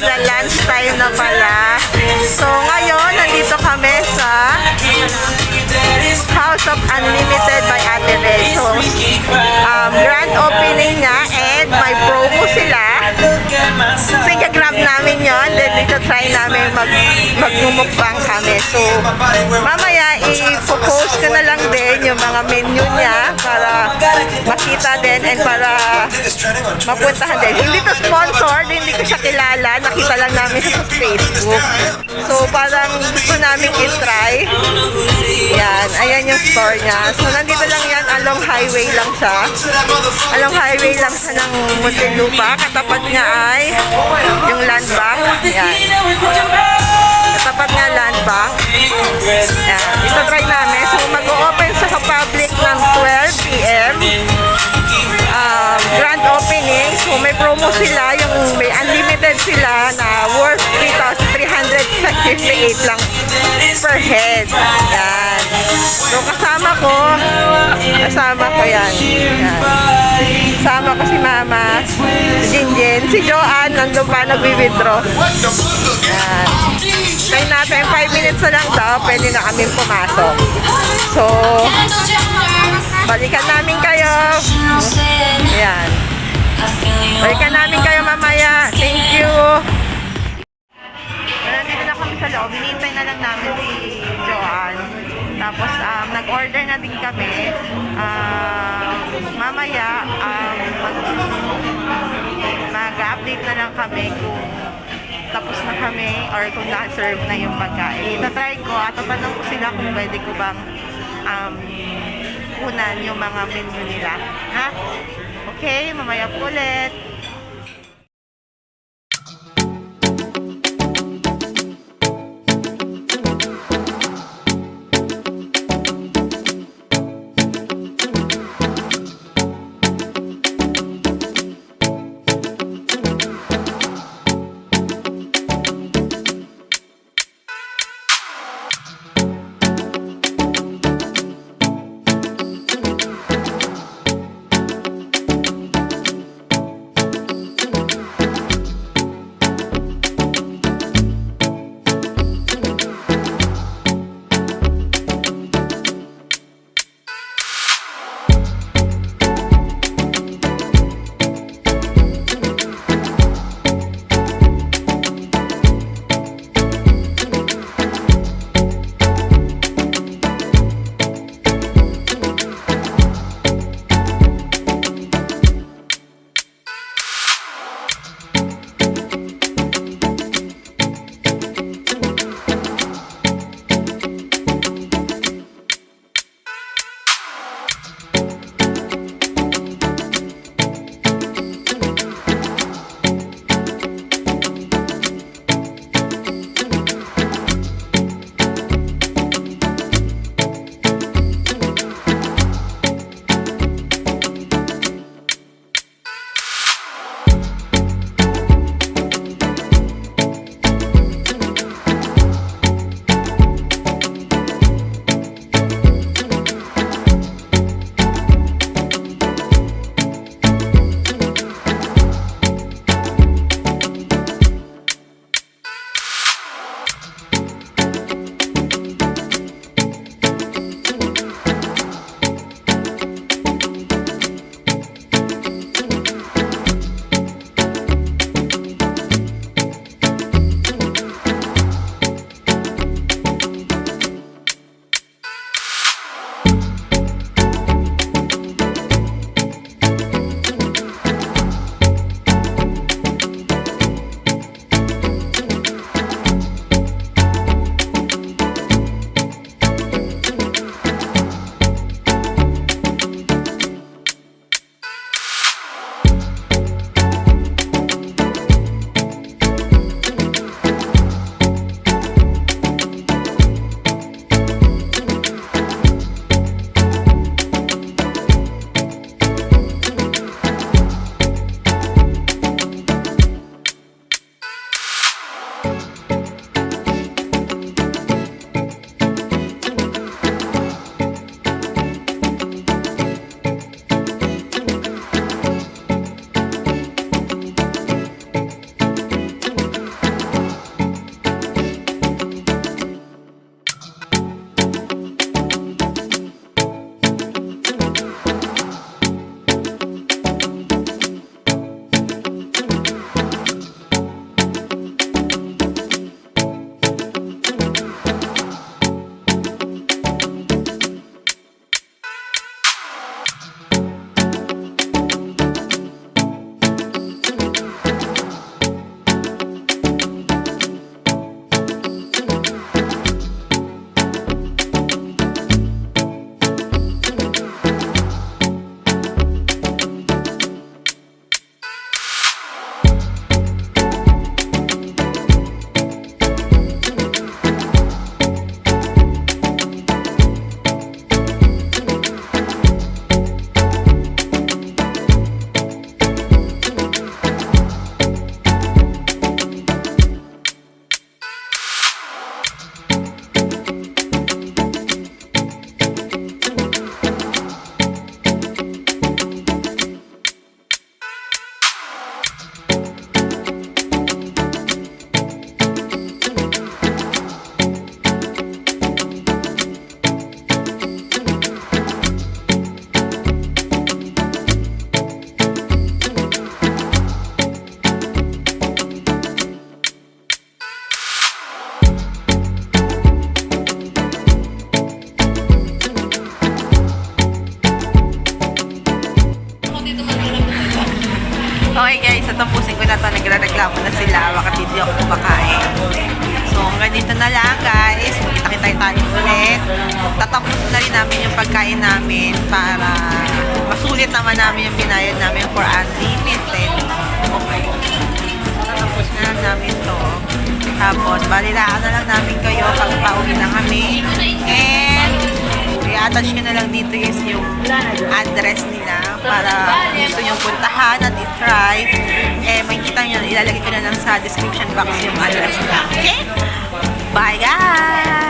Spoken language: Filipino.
magla-lunch time na pala. So ngayon, nandito kami sa House of Unlimited by Ate Red. So, grand opening niya and may promo sila. So, i-grab namin yon. Then, dito try namin magmumukbang kami. So, mamaya i-post ko na lang din yung mga menu niya para makita din and para mapuntahan din. Hindi to sponsored, hindi ko siya kilala. Nakita lang namin siya sa Facebook. So, parang gusto namin i-try. Yan, ayan yung store niya. So, nandito lang yan, along highway lang siya. Along highway lang siya ng Muntinlupa. Katapat niya ay yung land bank. Yan. Katapat nga land bank. Yan. Ito try namin. So, mag-o-open sa public ng 12 p.m. Grand opening. So, may promo sila. Yung may unlimited sila na worth 3,358 lang per head. Yan. So, kasama ko yan. Yan. Kasama ko si Mama, si Jinjin, si Joanne, nandun pa, nagwi-withdraw. Yan. Try natin, 5 minutes na lang daw, pwede na kami pumasok. So, balikan namin kayo. Yan. Balikan namin kayo mamaya. Thank you. Nandito na kami sa loob. Hinihintay na lang namin si Joanne. Tapos, nag-order na din kami. Mamaya, mag-update na lang kami kung tapos na kami or kung na-serve na yung pagkain. Itatry ko at tatanong ko sila kung pwede ko bang unan yung mga menu nila. Ha? Okay, mamaya po ulit. malawak at hindi ako kumakain. So, hanggang dito na lang guys. Kita-kita tayo ulit. Tatapos na rin namin yung pagkain namin para masulit naman namin yung binayad namin for unlimited. Okay. Tatapos na lang namin to. Tapos, balilaan na lang namin kayo pag pauwi na kami. And, i-attach ko na lang dito guys yung address nila para gusto nyo puntahan at i-try. Eh, makikita nyo, ilalagay ko na lang sa description box yung address nila. Okay? Bye guys!